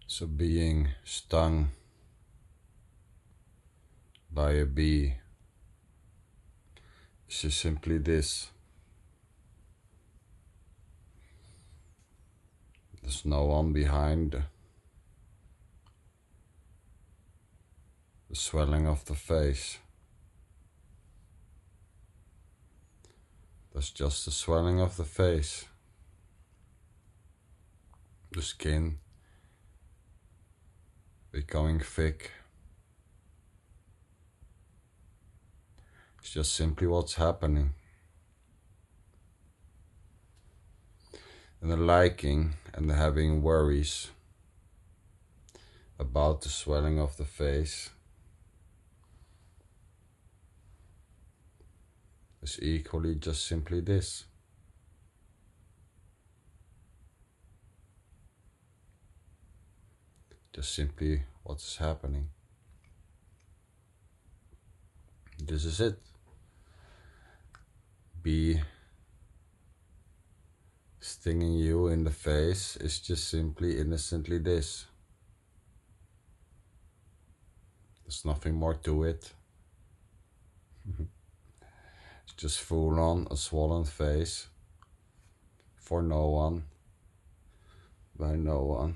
So being stung by a bee is just simply this. There's no one behind the swelling of the face. There's just the swelling of the face. The skin becoming thick. It's just simply what's happening. And the liking and the having worries about the swelling of the face is equally just simply this. Just simply what's happening. This is it. Bee stinging you in the face is just simply innocently this. There's nothing more to it. It's just full-on a swollen face for no one, by no one.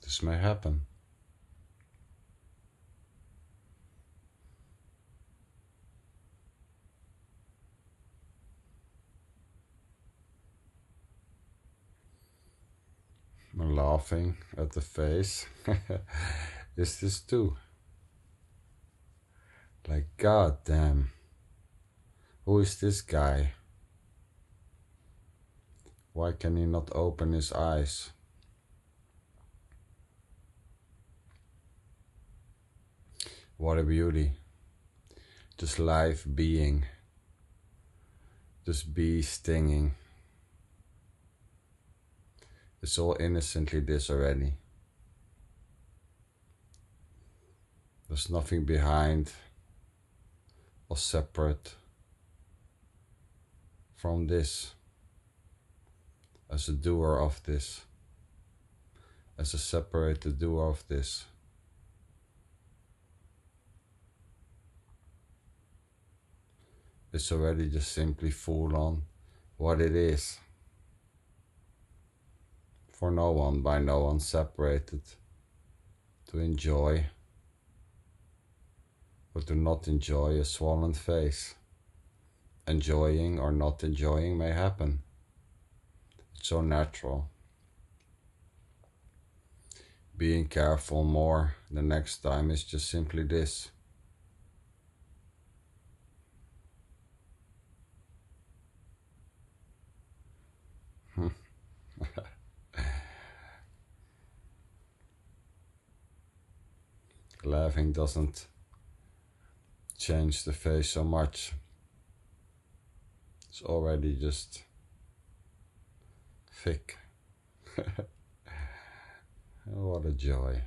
This may happen. I'm laughing at the face. Is this too? Like, god damn. Who is this guy? Why can he not open his eyes? What a beauty. Just life being. Just bee stinging. It's all innocently this already. There's nothing behind or separate from this. As a doer of this. As a separated doer of this. It's already just simply full-on what it is. For no one, by no one, separated. To enjoy or to not enjoy a swollen face. Enjoying or not enjoying may happen. It's so natural. Being careful more the next time is just simply this. Laughing doesn't change the face so much. It's already just thick. What a joy.